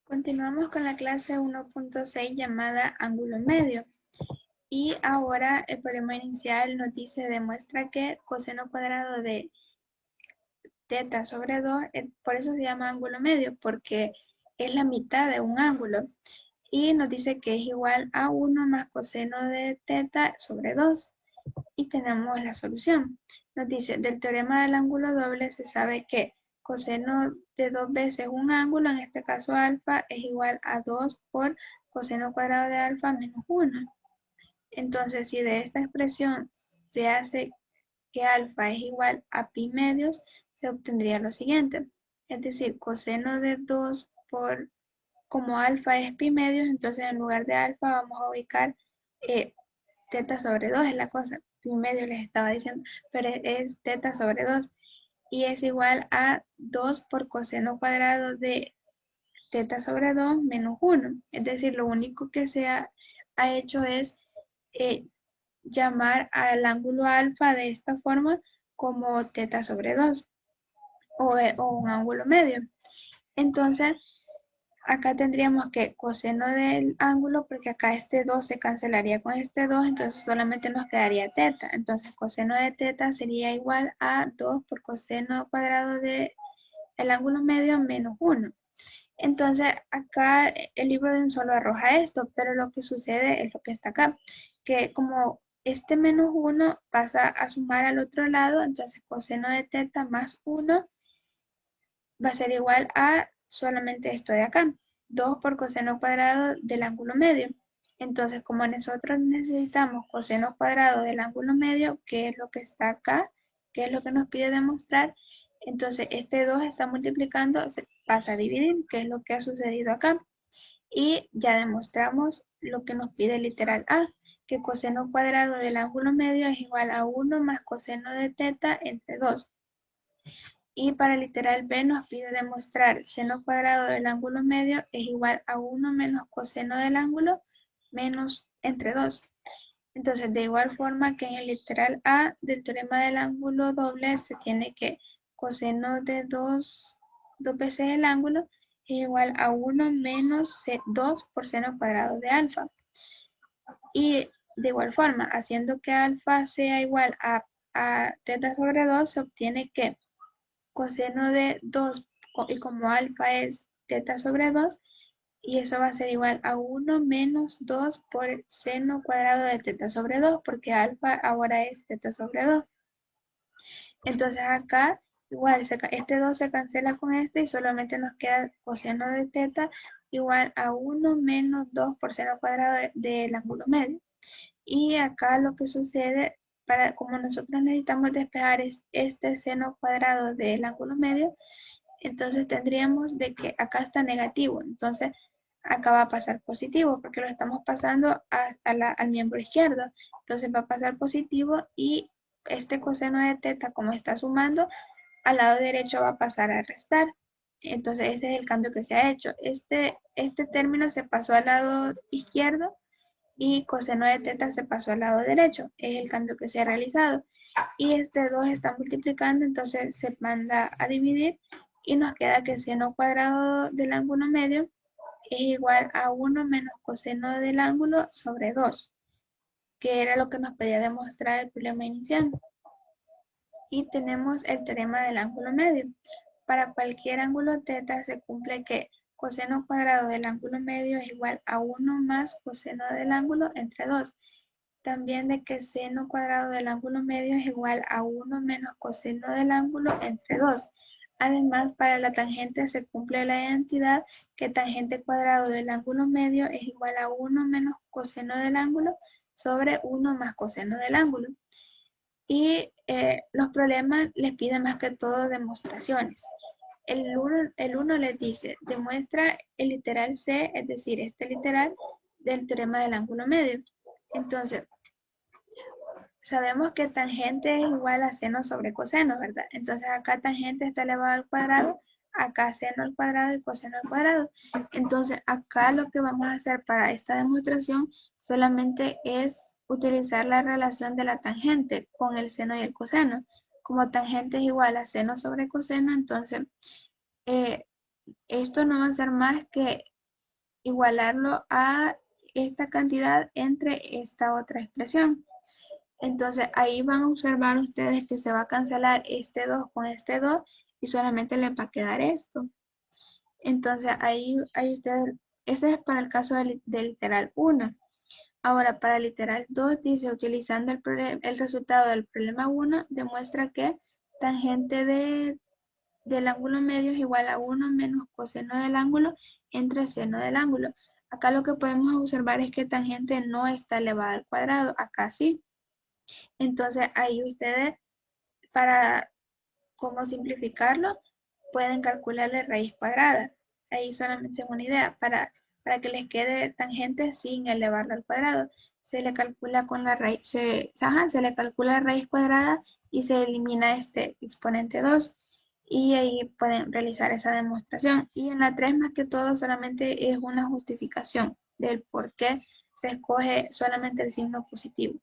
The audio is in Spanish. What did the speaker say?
Continuamos con la clase 1.6 llamada ángulo medio. Y ahora el problema inicial nos dice, demuestra que coseno cuadrado de teta sobre 2, por eso se llama ángulo medio, porque es la mitad de un ángulo. Y nos dice que es igual a 1 más coseno de teta sobre 2. Y tenemos la solución. Nos dice, del teorema del ángulo doble se sabe que coseno de 2 veces un ángulo, en este caso alfa, es igual a 2 por coseno cuadrado de alfa menos 1. Entonces, si de esta expresión se hace que alfa es igual a pi medios, se obtendría lo siguiente. Es decir, coseno de 2 por, como alfa es pi medios, entonces en lugar de alfa vamos a ubicar teta sobre 2 es la cosa. Pi medio les estaba diciendo, pero es teta sobre 2. Y es igual a 2 por coseno cuadrado de teta sobre 2 menos 1. Es decir, lo único que se ha hecho es eh, llamar al ángulo alfa de esta forma como teta sobre 2 o un ángulo medio. Entonces, acá tendríamos que coseno del ángulo, porque acá este 2 se cancelaría con este 2, entonces solamente nos quedaría teta. Entonces coseno de teta sería igual a 2 por coseno cuadrado del ángulo medio menos 1. Entonces acá el libro de un solo arroja esto, pero lo que sucede es lo que está acá, que como este menos 1 pasa a sumar al otro lado, entonces coseno de teta más 1 va a ser igual a solamente esto de acá, 2 por coseno cuadrado del ángulo medio. Entonces, como nosotros necesitamos coseno cuadrado del ángulo medio, que es lo que está acá, que es lo que nos pide demostrar, entonces este 2 está multiplicando, se pasa a dividir, que es lo que ha sucedido acá. Y ya demostramos lo que nos pide literal A, que coseno cuadrado del ángulo medio es igual a 1 más coseno de teta entre 2. Y para literal B nos pide demostrar seno cuadrado del ángulo medio es igual a 1 menos coseno del ángulo menos entre 2. Entonces, de igual forma que en el literal A del teorema del ángulo doble se tiene que coseno de 2 veces el ángulo es igual a 1 menos 2 por seno cuadrado de alfa. Y de igual forma, haciendo que alfa sea igual a teta sobre 2, se obtiene que coseno de 2 y como alfa es teta sobre 2 y eso va a ser igual a 1 menos 2 por el seno cuadrado de teta sobre 2 porque alfa ahora es teta sobre 2. Entonces acá igual este 2 se cancela con este y solamente nos queda coseno de teta igual a 1 menos 2 por seno cuadrado del ángulo medio. Y acá lo que sucede, como nosotros necesitamos despejar este seno cuadrado del ángulo medio, entonces tendríamos de que acá está negativo, entonces acá va a pasar positivo porque lo estamos pasando al miembro izquierdo, entonces va a pasar positivo y este coseno de teta como está sumando, al lado derecho va a pasar a restar. Entonces ese es el cambio que se ha hecho. Este término se pasó al lado izquierdo y coseno de teta se pasó al lado derecho. Es el cambio que se ha realizado. Y este 2 está multiplicando, entonces se manda a dividir y nos queda que seno cuadrado del ángulo medio es igual a 1 menos coseno del ángulo sobre 2, que era lo que nos pedía demostrar el problema inicial. Y tenemos el teorema del ángulo medio. Para cualquier ángulo teta se cumple que coseno cuadrado del ángulo medio es igual a 1 más coseno del ángulo entre 2. También de que seno cuadrado del ángulo medio es igual a 1 menos coseno del ángulo entre 2. Además, para la tangente se cumple la identidad que tangente cuadrado del ángulo medio es igual a 1 menos coseno del ángulo sobre 1 más coseno del ángulo. Y los problemas les piden más que todo demostraciones. El 1 les dice, demuestra el literal C, es decir, este literal del teorema del ángulo medio. Entonces, sabemos que tangente es igual a seno sobre coseno, ¿verdad? Entonces acá tangente está elevado al cuadrado, acá seno al cuadrado y coseno al cuadrado. Entonces acá lo que vamos a hacer para esta demostración solamente es utilizar la relación de la tangente con el seno y el coseno. Como tangente es igual a seno sobre coseno, entonces esto no va a ser más que igualarlo a esta cantidad entre esta otra expresión. Entonces ahí van a observar ustedes que se va a cancelar este 2 con este 2 y solamente les va a quedar esto. Entonces ahí ustedes, ese es para el caso del literal 1. Ahora para el literal 2 dice, utilizando el resultado del problema 1, demuestra que tangente del ángulo medio es igual a 1 menos coseno del ángulo entre seno del ángulo. Acá lo que podemos observar es que tangente no está elevada al cuadrado, acá sí. Entonces ahí ustedes, para cómo simplificarlo, pueden calcular la raíz cuadrada. Ahí solamente es una idea, para que les quede tangente sin elevarlo al cuadrado. Se le calcula con la raíz, se le calcula la raíz cuadrada y se elimina este exponente 2. Y ahí pueden realizar esa demostración. Y en la 3 más que todo solamente es una justificación del por qué se escoge solamente el signo positivo.